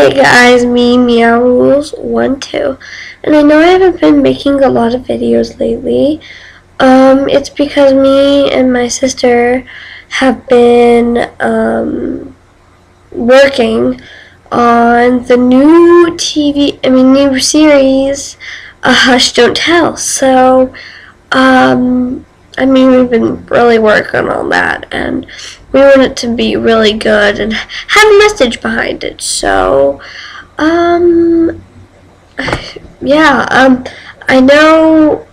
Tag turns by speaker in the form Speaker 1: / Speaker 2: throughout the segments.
Speaker 1: Hey guys, me, Meow Rules 1-2, and I know I haven't been making a lot of videos lately. It's because me and my sister have been working on the new new series, Hush Don't Tell. So, we've been really working on that, and we want it to be really good and have a message behind it. So, I know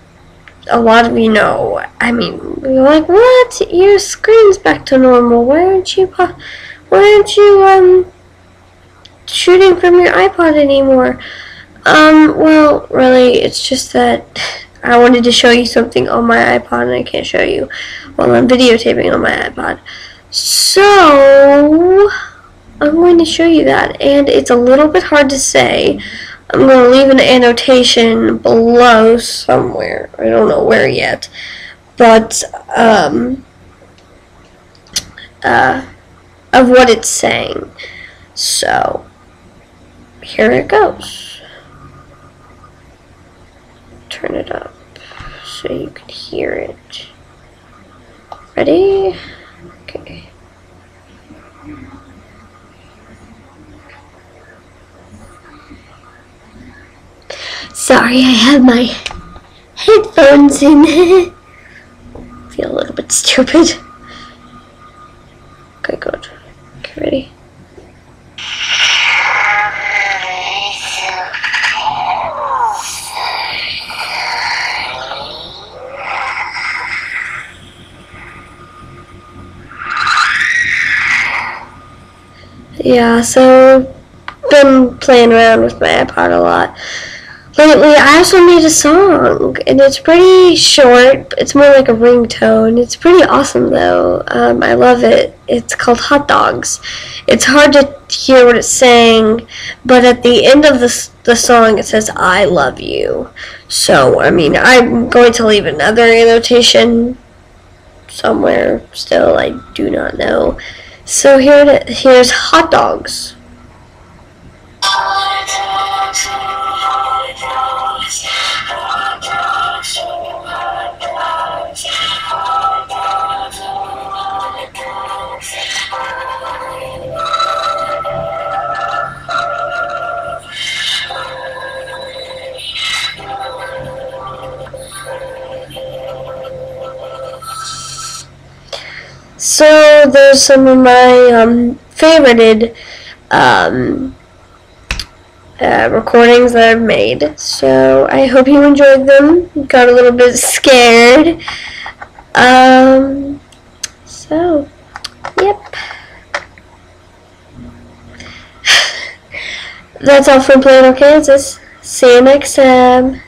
Speaker 1: a lot of you know. You're like, what? Your screen's back to normal. Why aren't you shooting from your iPod anymore? Well, really, it's just that I wanted to show you something on my iPod and I can't show you while I'm videotaping on my iPod. So, I'm going to show you that, and it's a little bit hard to say. I'm going to leave an annotation below somewhere. I don't know where yet, but, of what it's saying. So, here it goes. Turn it up so you can hear it. Ready? Okay. Sorry, I have my headphones in. Feel a little bit stupid. Okay, good. Okay, ready? Yeah, so been playing around with my iPod a lot lately. I also made a song, and it's pretty short. It's more like a ringtone. It's pretty awesome, though. I love it. It's called Hot Dogs. It's hard to hear what it's saying, but at the end of the song, it says, I love you. So, I'm going to leave another annotation somewhere still. I do not know. So here's Hot Dogs. So there's some of my favorited recordings that I've made. So I hope you enjoyed them. Got a little bit scared. So, yep. That's all from Plano, Kansas. See you next time.